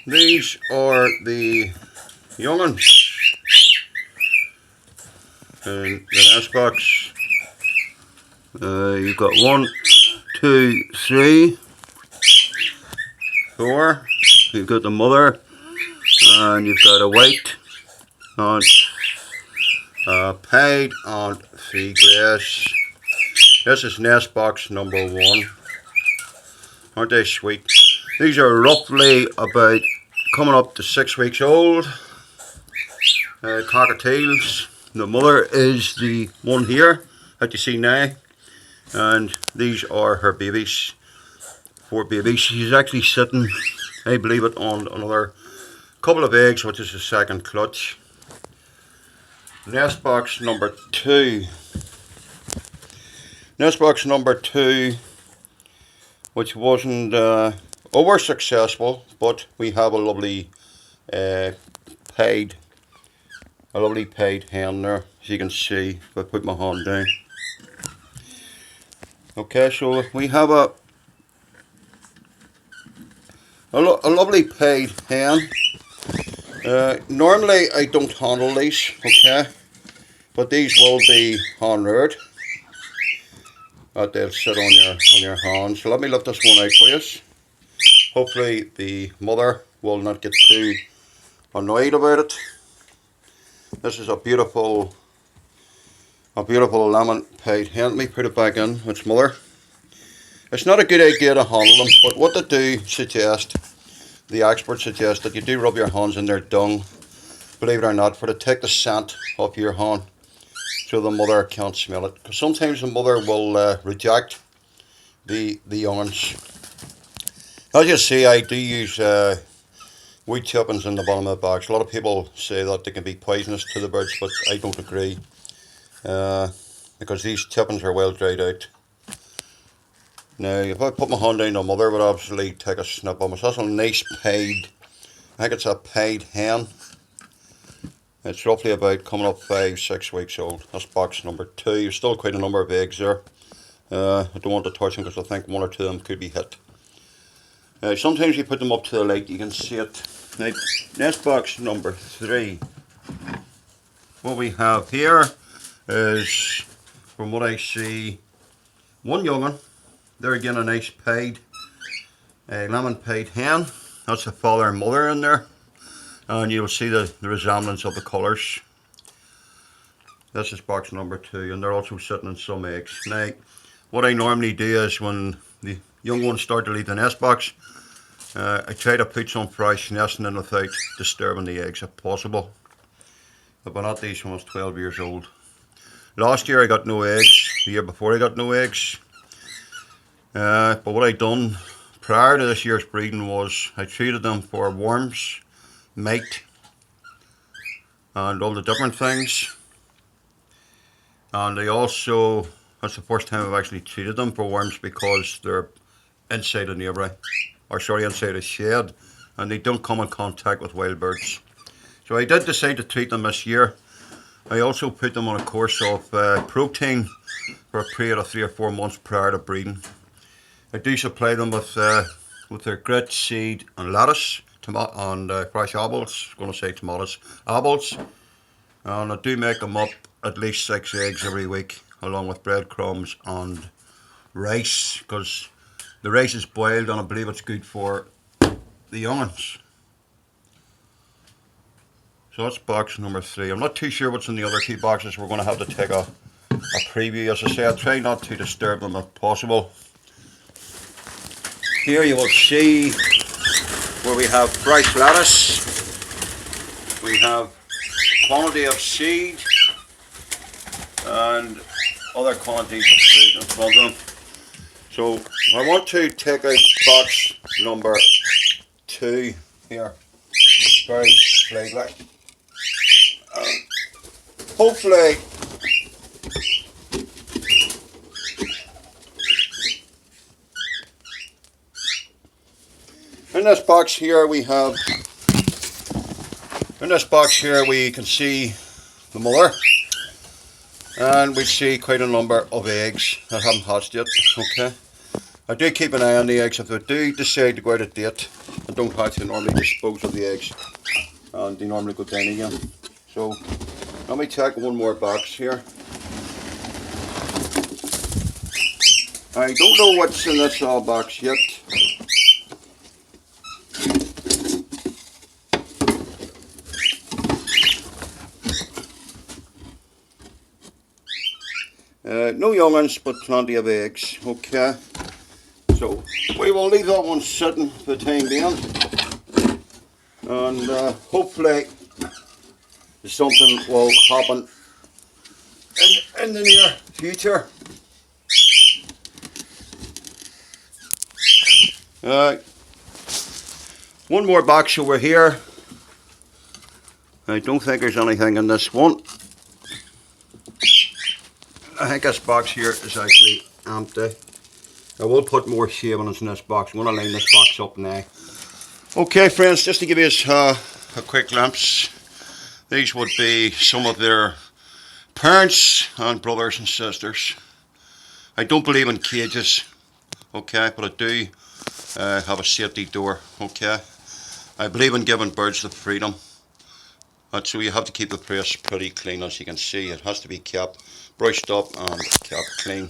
These are the young'uns in the nest box. You've got 1, 2, 3, 4. You've got the mother, and you've got a white and pied and 3 greys. This is nest box number 1. Aren't they sweet? These are roughly about coming up to 6 weeks old. Cockatiels. The mother is the one here that you see now, and these are her babies. 4 babies. She's actually sitting, I believe it, on another couple of eggs, which is the second clutch. Nest box number 2. Nest box number 2, which wasn't over successful, but we have a lovely pied hen there, as you can see if I put my hand down. Okay, so we have a lovely pied hen. Normally I don't handle these, okay, but these will be hand reared. That they'll sit on your hand. So let me lift this one out for you. Hopefully the mother will not get too annoyed about it. This is a beautiful lemon pied hen. Let me put it back in its mother. It's not a good idea to handle them, but what they do suggest, the experts suggest that you do rub your hands in their dung, believe it or not, for to take the scent off your hand, so the mother can't smell it. Because sometimes the mother will reject the young'uns. As you see, I do use wheat chippings in the bottom of the box. A lot of people say that they can be poisonous to the birds, but I don't agree, because these chippings are well dried out. Now, if I put my hand down, the mother would obviously take a snip of it. So that's a nice pied, I think it's a pied hen. It's roughly about coming up 5-6 weeks old. That's box number 2. There's still quite a number of eggs there. I don't want to touch them because I think 1 or 2 of them could be hit. Sometimes you put them up to the light, you can see it. Now, nest box number 3. What we have here is, from what I see, 1 young'un. There again, a nice pied, lemon pied hen. That's the father and mother in there. And you'll see the resemblance of the colours. This is box number 2, and they're also sitting in some eggs. Now, what I normally do is when the young ones start to leave the nest box, I try to put some fresh nesting in without disturbing the eggs if possible. I've been at these when I was 12 years old. Last year I got no eggs, the year before I got no eggs. But what I done prior to this year's breeding was I treated them for worms, mite, and all the different things. And I also, that's the first time I've actually treated them for worms, because they're inside a neighbour, or sorry, inside a shed, and they don't come in contact with wild birds. So I did decide to treat them this year. I also put them on a course of protein for a period of 3 or 4 months prior to breeding. I do supply them with their grit, seed and lettuce, and fresh apples. I was going to say tomatoes, apples. And I do make them up at least 6 eggs every week, along with breadcrumbs and rice, because the rice is boiled and I believe it's good for the young'uns. So that's box number 3. I'm not too sure what's in the other 2 boxes. We're going to have to take a preview. As I say, I'll try not to disturb them if possible. Here you will see where we have fresh lettuce, we have quantity of seed, and other quantities of food in front of them. So I want to take out box number 2 here, very slightly. Hopefully in this box here we can see the mother, and we see quite a number of eggs that haven't hatched yet. Okay, I do keep an eye on the eggs. If I do decide to go out of date, I don't hatch, they normally dispose of the eggs and they normally go down again. So let me check one more box here. I don't know what's in this box yet. No young'uns, but plenty of eggs. Okay, so we will leave that one sitting for the time being, and hopefully something will happen in the near future. One more box over here. I don't think there's anything in this one. I think this box here is actually empty. I will put more shavings in this box. I'm going to line this box up now. Okay friends, just to give you a quick glimpse, these would be some of their parents and brothers and sisters. I don't believe in cages, okay, but I do have a safety door, okay. I believe in giving birds the freedom. So you have to keep the place pretty clean. As you can see, it has to be kept brushed up and kept clean.